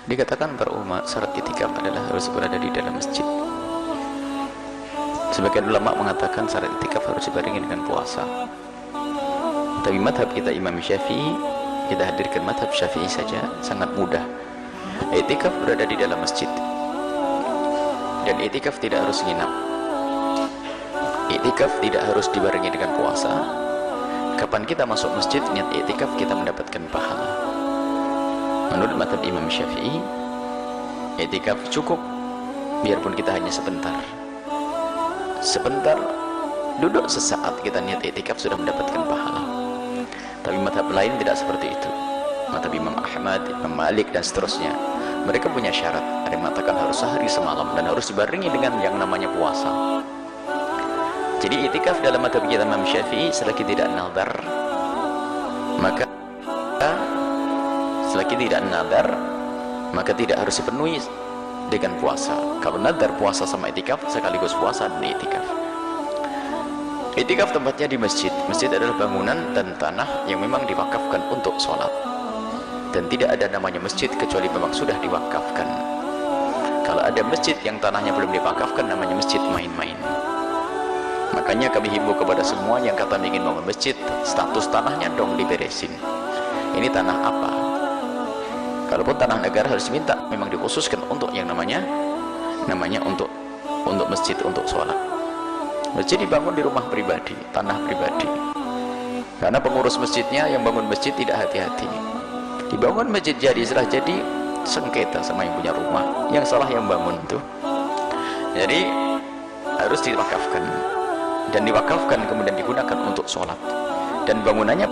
Dikatakan para ulama syarat itikaf adalah harus berada di dalam masjid. Sebagian ulama mengatakan syarat itikaf harus dibarengi dengan puasa. Tapi madhab kita Imam Syafi'i, kita hadirkan madhab Syafi'i saja, sangat mudah. Itikaf berada di dalam masjid. Dan itikaf tidak harus nginap. Itikaf tidak harus dibarengi dengan puasa. Kapan kita masuk masjid niat itikaf, kita mendapatkan pahala. Menurut madhab Imam Syafi'i, itikaf cukup biarpun kita hanya sebentar. Sebentar, duduk sesaat kita niat itikaf sudah mendapatkan pahala. Tapi madhab lain tidak seperti itu. Madhab Imam Ahmad, Imam Malik dan seterusnya, mereka punya syarat. Ada yang mengatakan harus sehari semalam dan harus dibarengi dengan yang namanya puasa. Jadi itikaf dalam madhab kita Imam Syafi'i selagi tidak nadar, maka tidak harus dipenuhi dengan puasa. Kalau nadar puasa sama itikaf sekaligus puasa dan itikaf. Itikaf tempatnya di masjid. Masjid adalah bangunan dan tanah yang memang diwakafkan untuk sholat, dan tidak ada namanya masjid kecuali memang sudah diwakafkan. Kalau ada masjid yang tanahnya belum diwakafkan, namanya masjid main-main. Makanya kami himbau kepada semua yang kata ingin bangun masjid, status tanahnya dong diberesin. Ini tanah apa? Kalaupun tanah negara harus minta, memang dikhususkan untuk yang namanya untuk masjid, untuk sholat. Masjid dibangun di rumah pribadi, tanah pribadi. Karena pengurus masjidnya yang bangun masjid tidak hati-hati. Dibangun masjid jadi, setelah jadi sengketa sama yang punya rumah. Yang salah yang bangun tuh. Jadi harus diwakafkan. Dan diwakafkan kemudian digunakan untuk sholat. Dan bangunannya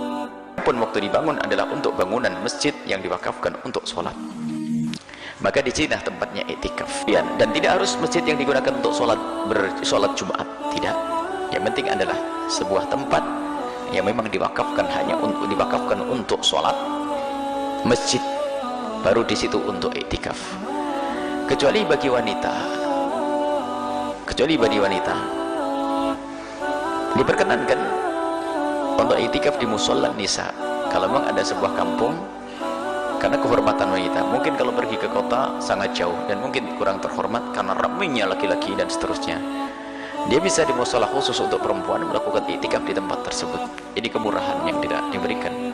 pun waktu dibangun adalah untuk bangunan masjid yang diwakafkan untuk sholat. Maka di sini tempatnya itikaf. Dan tidak harus masjid yang digunakan untuk sholat Jumat, tidak. Yang penting adalah sebuah tempat yang memang diwakafkan untuk sholat masjid, baru di situ untuk itikaf. Kecuali bagi wanita diperkenankan untuk itikaf di musola nisa. Kalau memang ada sebuah kampung, karena kehormatan wanita, mungkin kalau pergi ke kota sangat jauh dan mungkin kurang terhormat karena ramainya laki-laki dan seterusnya, dia bisa di musola khusus untuk perempuan melakukan itikaf di tempat tersebut. Ini kemurahan yang tidak diberikan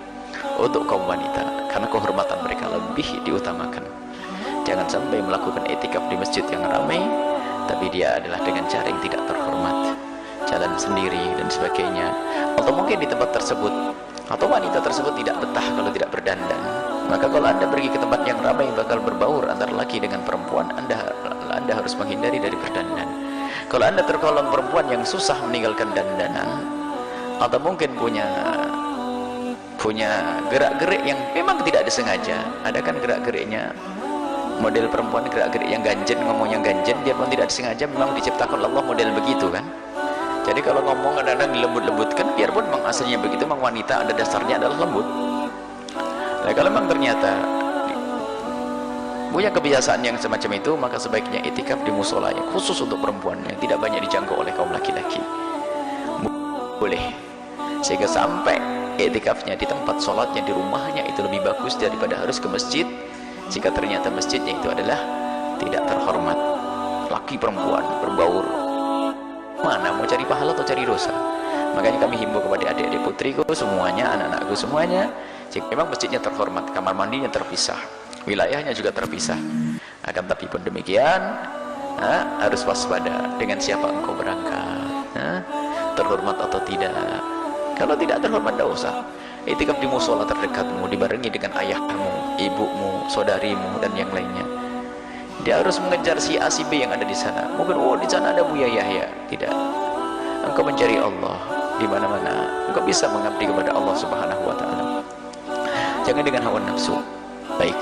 untuk kaum wanita, karena kehormatan mereka lebih diutamakan. Jangan sampai melakukan itikaf di masjid yang ramai, tapi dia adalah dengan cara yang tidak terhormat, jalan sendiri dan sebagainya. Atau mungkin di tempat tersebut, atau wanita tersebut tidak betah kalau tidak berdandan. Maka kalau anda pergi ke tempat yang ramai bakal berbaur antara laki dengan perempuan, anda harus menghindari dari berdandan. Kalau anda tergolong perempuan yang susah meninggalkan dandanan, atau mungkin punya gerak-gerik yang memang tidak disengaja, ada kan gerak-geriknya model perempuan, gerak-gerik yang ganjen, ngomongnya ganjen, dia pun tidak disengaja, memang diciptakan Allah model begitu kan. Jadi kalau ngomong kadang-kadang dilembut-lembutkan, biarpun memang aslinya begitu, memang wanita ada dasarnya adalah lembut. Nah, kalau memang ternyata punya kebiasaan yang semacam itu, maka sebaiknya itikaf di musola yang khusus untuk perempuan yang tidak banyak dijangkau oleh kaum laki-laki. Boleh. Sehingga sampai itikafnya di tempat sholatnya di rumahnya itu lebih bagus daripada harus ke masjid, jika ternyata masjidnya itu adalah tidak terhormat. Laki perempuan berbaur, mana mau cari pahala atau cari dosa? Makanya kami himbau kepada adik-adik putriku semuanya, anak-anakku semuanya, jika memang masjidnya terhormat, kamar mandinya terpisah, wilayahnya juga terpisah, akan tapi pun demikian harus waspada dengan siapa engkau berangkat, terhormat atau tidak. Kalau tidak terhormat, tidak usah. Itikaf di musola terdekatmu, dibarengi dengan ayahmu, ibumu, saudarimu dan yang lainnya. Dia harus mengejar si A, si B yang ada di sana. Mungkin di sana ada Buya Yahya. Tidak. Engkau mencari Allah di mana-mana. Engkau bisa mengabdi kepada Allah Subhanahu wa taala. Jangan dengan hawa nafsu. Baik.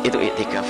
Itu itikaf.